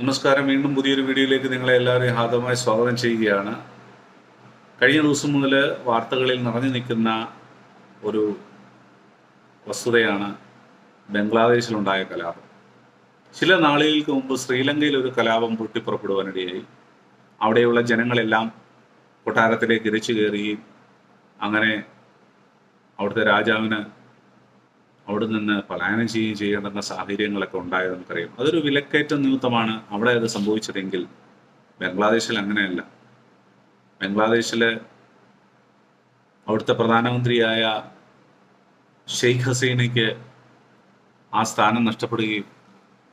നമസ്കാരം. വീണ്ടും പുതിയൊരു വീഡിയോയിലേക്ക് നിങ്ങളെ എല്ലാവരെയും ഹാർദവമായി സ്വാഗതം ചെയ്യുകയാണ്. കഴിഞ്ഞ ദിവസം മുതൽ വാർത്തകളിൽ നിറഞ്ഞു നിൽക്കുന്ന ഒരു വസ്തുതയാണ് ബംഗ്ലാദേശിലുണ്ടായ കലാപം. ചില നാളുകൾക്ക് മുമ്പ് ശ്രീലങ്കയിൽ ഒരു കലാപം പൊട്ടിപ്പുറപ്പെടുവാനിടയായി. അവിടെയുള്ള ജനങ്ങളെല്ലാം കൊട്ടാരത്തിലേക്ക് ഇരച്ചു കയറുകയും അങ്ങനെ അവിടുത്തെ രാജാവിന് അവിടെ നിന്ന് പലായനം ചെയ്യുകയും ചെയ്യേണ്ടുന്ന സാഹചര്യങ്ങളൊക്കെ ഉണ്ടായത് നമുക്കറിയാം. അതൊരു വിലക്കയറ്റ നിമിത്തമാണ് അവിടെ അത് സംഭവിച്ചതെങ്കിൽ ബംഗ്ലാദേശിൽ അങ്ങനെയല്ല. ബംഗ്ലാദേശിൽ അവിടുത്തെ പ്രധാനമന്ത്രിയായ ഷെയ്ഖ് ഹസീനയ്ക്ക് ആ സ്ഥാനം നഷ്ടപ്പെടുകയും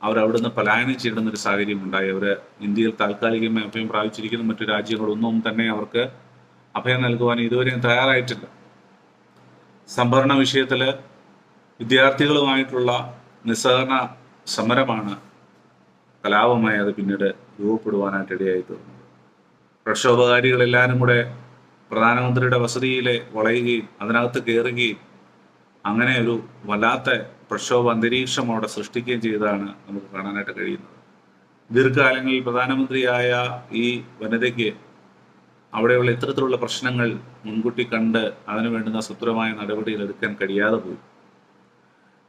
അവരവിടുന്ന് പലായനം ചെയ്യേണ്ടുന്നൊരു സാഹചര്യം ഉണ്ടായി. അവർ ഇന്ത്യയിൽ താൽക്കാലികമായി അഭയം പ്രാപിച്ചിരിക്കുന്ന മറ്റു രാജ്യങ്ങളൊന്നും തന്നെ അവർക്ക് അഭയം നൽകുവാൻ ഇതുവരെയും തയ്യാറായിട്ടില്ല. സംഭരണ വിഷയത്തിൽ വിദ്യാർത്ഥികളുമായിട്ടുള്ള നിസ്സഹകരണ സമരമാണ് കലാപമായി അത് പിന്നീട് രൂപപ്പെടുവാനായിട്ട് ഇടയായി തീർന്നത്. പ്രക്ഷോഭകാരികളെല്ലാവരും കൂടെ പ്രധാനമന്ത്രിയുടെ വസതിയിൽ വളയുകയും അതിനകത്ത് കയറുകയും അങ്ങനെ ഒരു വല്ലാത്ത പ്രക്ഷോഭ അന്തരീക്ഷം അവിടെ സൃഷ്ടിക്കുകയും ചെയ്തതാണ് നമുക്ക് കാണാനായിട്ട് കഴിയുന്നത്. ദീർഘകാലങ്ങളിൽ പ്രധാനമന്ത്രിയായ ഈ വനിതയ്ക്ക് അവിടെയുള്ള ഇത്തരത്തിലുള്ള പ്രശ്നങ്ങൾ മുൻകൂട്ടി കണ്ട് അതിനു വേണ്ടുന്ന സുദൃഢമായ നടപടികൾ എടുക്കാൻ കഴിയാതെ പോയി.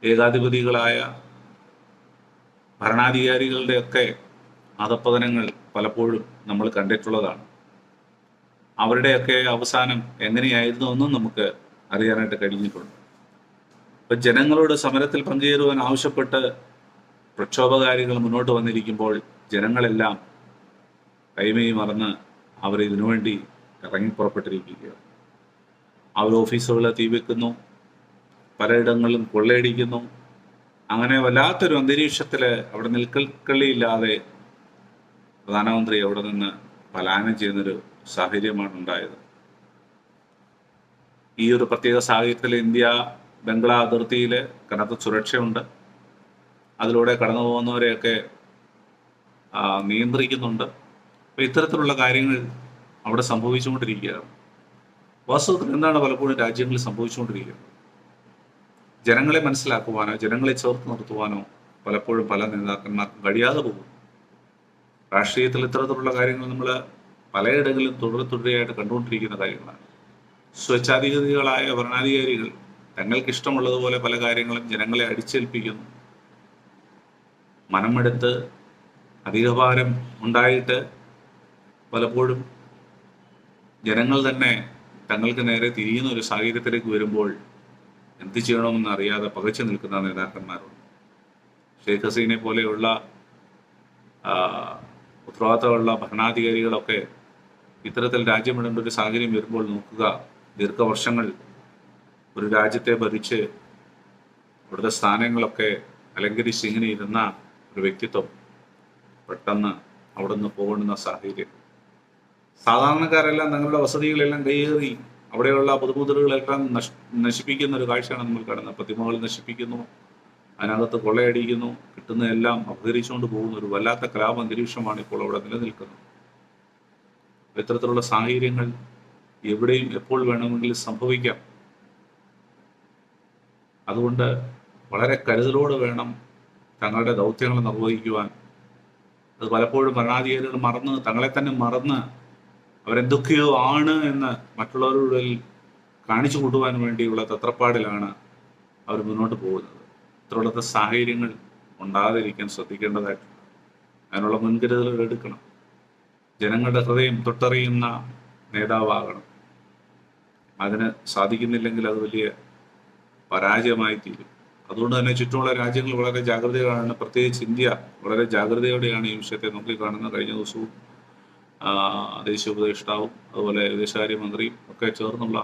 ഏകാധിപതികളായ ഭരണാധികാരികളുടെയൊക്കെ അധപ്പതനങ്ങൾ പലപ്പോഴും നമ്മൾ കണ്ടിട്ടുള്ളതാണ്. അവരുടെയൊക്കെ അവസാനം എങ്ങനെയായിരുന്നു എന്നും നമുക്ക് അറിയാനായിട്ട് കഴിഞ്ഞിട്ടുണ്ട്. ഇപ്പം ജനങ്ങളോട് സമരത്തിൽ പങ്കുചേരുവാൻ ആവശ്യപ്പെട്ട് പ്രക്ഷോഭകാരികൾ മുന്നോട്ട് വന്നിരിക്കുമ്പോൾ ജനങ്ങളെല്ലാം കൈമയും മറന്ന് അവർ ഇതിനുവേണ്ടി ഇറങ്ങിപ്പുറപ്പെട്ടിരിക്കുകയാണ്. അവർ ഓഫീസുകളെ തീവെക്കുന്നു, പലയിടങ്ങളിലും കൊള്ളയടിക്കുന്നു. അങ്ങനെ വല്ലാത്തൊരു അന്തരീക്ഷത്തിൽ അവിടെ നിൽക്കള്ളിയില്ലാതെ പ്രധാനമന്ത്രി അവിടെ നിന്ന് പലായനം ചെയ്യുന്നൊരു സാഹചര്യമാണ് ഉണ്ടായത്. ഈ ഒരു പ്രത്യേക സാഹചര്യത്തിൽ ഇന്ത്യ ബംഗ്ലാ അതിർത്തിയിൽ കനത്ത സുരക്ഷയുണ്ട്. അതിലൂടെ കടന്നു പോകുന്നവരെയൊക്കെ നിയന്ത്രിക്കുന്നുണ്ട്. അപ്പോൾ ഇത്തരത്തിലുള്ള കാര്യങ്ങൾ അവിടെ സംഭവിച്ചുകൊണ്ടിരിക്കുകയാണ്. വാസ്തവത്തിൽ എന്താണ് പലപ്പോഴും രാജ്യങ്ങളിൽ സംഭവിച്ചുകൊണ്ടിരിക്കുന്നത്? ജനങ്ങളെ മനസ്സിലാക്കുവാനോ ജനങ്ങളെ ചേർത്ത് നിർത്തുവാനോ പലപ്പോഴും പല നേതാക്കന്മാർക്കും കഴിയാതെ പോകും. രാഷ്ട്രീയത്തിൽ ഇത്തരത്തിലുള്ള കാര്യങ്ങൾ നമ്മൾ പലയിടങ്ങളിലും തുടരെയായിട്ട് കണ്ടുകൊണ്ടിരിക്കുന്ന കാര്യങ്ങളാണ്. സ്വച്ഛാധിപതികളായ ഭരണാധികാരികൾ തങ്ങൾക്കിഷ്ടമുള്ളതുപോലെ പല കാര്യങ്ങളും ജനങ്ങളെ അടിച്ചേൽപ്പിക്കുന്നു. മനമെടുത്ത് അധികഭാരം ഉണ്ടായിട്ട് പലപ്പോഴും ജനങ്ങൾ തന്നെ തങ്ങൾക്ക് നേരെ തിരിയുന്ന ഒരു സാഹചര്യത്തിലേക്ക് വരുമ്പോൾ എന്ത് ചെയ്യണമെന്ന് അറിയാതെ പകച്ചു നിൽക്കുന്ന നേതാക്കന്മാരുണ്ട്. ഷെയ്ഖ് ഹസീനെ പോലെയുള്ള ഉത്തരവാദിത്തമുള്ള ഭരണാധികാരികളൊക്കെ ഇത്തരത്തിൽ രാജ്യം വിടേണ്ട ഒരു സാഹചര്യം വരുമ്പോൾ നോക്കുക, ദീർഘവർഷങ്ങൾ ഒരു രാജ്യത്തെ ഭരിച്ച് അവിടുത്തെ സ്ഥാനങ്ങളൊക്കെ അലങ്കരിച്ച് ഇങ്ങനെ ഇരുന്ന ഒരു വ്യക്തിത്വം പെട്ടെന്ന് അവിടെ നിന്ന് പോകേണ്ടുന്ന സാഹചര്യം. സാധാരണക്കാരെല്ലാം തങ്ങളുടെ വസതികളെല്ലാം കയ്യേറി അവിടെയുള്ള പൊതുമുതലുകളെല്ലാം നശിപ്പിക്കുന്ന ഒരു കാഴ്ചയാണ് നമ്മൾ കാണുന്നത്. പ്രതിമകൾ നശിപ്പിക്കുന്നു, അതിനകത്ത് കൊള്ളയടിക്കുന്നു, കിട്ടുന്നതെല്ലാം അപഹരിച്ചുകൊണ്ട് പോകുന്ന ഒരു വല്ലാത്ത കലാപ അന്തരീക്ഷമാണ് ഇപ്പോൾ അവിടെ നിലനിൽക്കുന്നത്. ഇത്തരത്തിലുള്ള സാഹചര്യങ്ങൾ എവിടെയും എപ്പോൾ വേണമെങ്കിലും സംഭവിക്കാം. അതുകൊണ്ട് വളരെ കരുതലോടെ വേണം തങ്ങളുടെ ദൗത്യങ്ങൾ നിർവഹിക്കുവാൻ. അത് പലപ്പോഴും ഭരണാധികാരികൾ തങ്ങളെ തന്നെ മറന്ന് അവരെന്തൊക്കെയോ ആണ് എന്ന് മറ്റുള്ളവരുടെ കാണിച്ചു കൂട്ടുവാൻ വേണ്ടിയുള്ള തത്രപ്പാടിലാണ് അവർ മുന്നോട്ട് പോകുന്നത്. ഇത്തരത്തിലുള്ള സാഹചര്യങ്ങൾ ഉണ്ടാകാതിരിക്കാൻ ശ്രദ്ധിക്കേണ്ടതായിട്ടുണ്ട്. അതിനുള്ള മുൻകരുതലുകൾ എടുക്കണം. ജനങ്ങളുടെ ഹൃദയം തൊട്ടറിയുന്ന നേതാവാകണം. അതിന് സാധിക്കുന്നില്ലെങ്കിൽ അത് വലിയ പരാജയമായി തീരും. അതുകൊണ്ട് തന്നെ ചുറ്റുമുള്ള രാജ്യങ്ങൾ വളരെ ജാഗ്രതയോടെയാണ്, പ്രത്യേകിച്ച് ഇന്ത്യ വളരെ ജാഗ്രതയോടെയാണ് ഈ വിഷയത്തെ നോക്കിക്കാണുന്നത്. കഴിഞ്ഞ ദിവസവും ദേശീയ ഉപദേഷ്ടാവും അതുപോലെ വിദേശകാര്യമന്ത്രിയും ഒക്കെ ചേർന്നുള്ള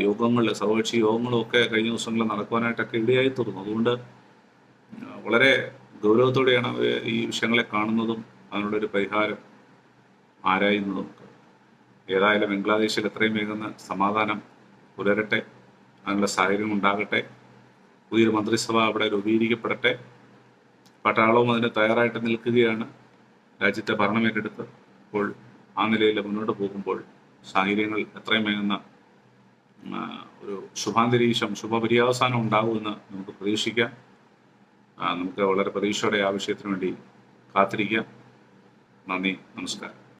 യോഗങ്ങൾ, സർവകക്ഷി യോഗങ്ങളും ഒക്കെ കഴിഞ്ഞ ദിവസങ്ങളിൽ നടക്കുവാനായിട്ടൊക്കെ ഇടയായി തീർന്നു. അതുകൊണ്ട് വളരെ ഗൗരവത്തോടെയാണ് അവർ ഈ വിഷയങ്ങളെ കാണുന്നതും അതിനുള്ളൊരു പരിഹാരം ആരായുന്നതും. ഏതായാലും ബംഗ്ലാദേശിൽ എത്രയും വേഗം സമാധാനം പുലരട്ടെ, അതിനുള്ള സാഹചര്യം ഉണ്ടാകട്ടെ, പുതിയൊരു മന്ത്രിസഭ അവിടെ രൂപീകരിക്കപ്പെടട്ടെ. പട്ടാളവും അതിന് തയ്യാറായിട്ട് നിൽക്കുകയാണ്. രാജ്യത്തെ ഭരണമേറ്റെടുത്ത് ഇപ്പോൾ ആ നിലയിൽ മുന്നോട്ട് പോകുമ്പോൾ സാഹചര്യങ്ങൾ എത്രയും വേഗം ഒരു ശുഭാന്തരീക്ഷം, ശുഭപര്യവസാനം ഉണ്ടാകുമെന്ന് നമുക്ക് പ്രതീക്ഷിക്കാം. നമുക്ക് വളരെ പ്രതീക്ഷയോടെ ആ വിഷയത്തിന് വേണ്ടി കാത്തിരിക്കാം. നന്ദി, നമസ്കാരം.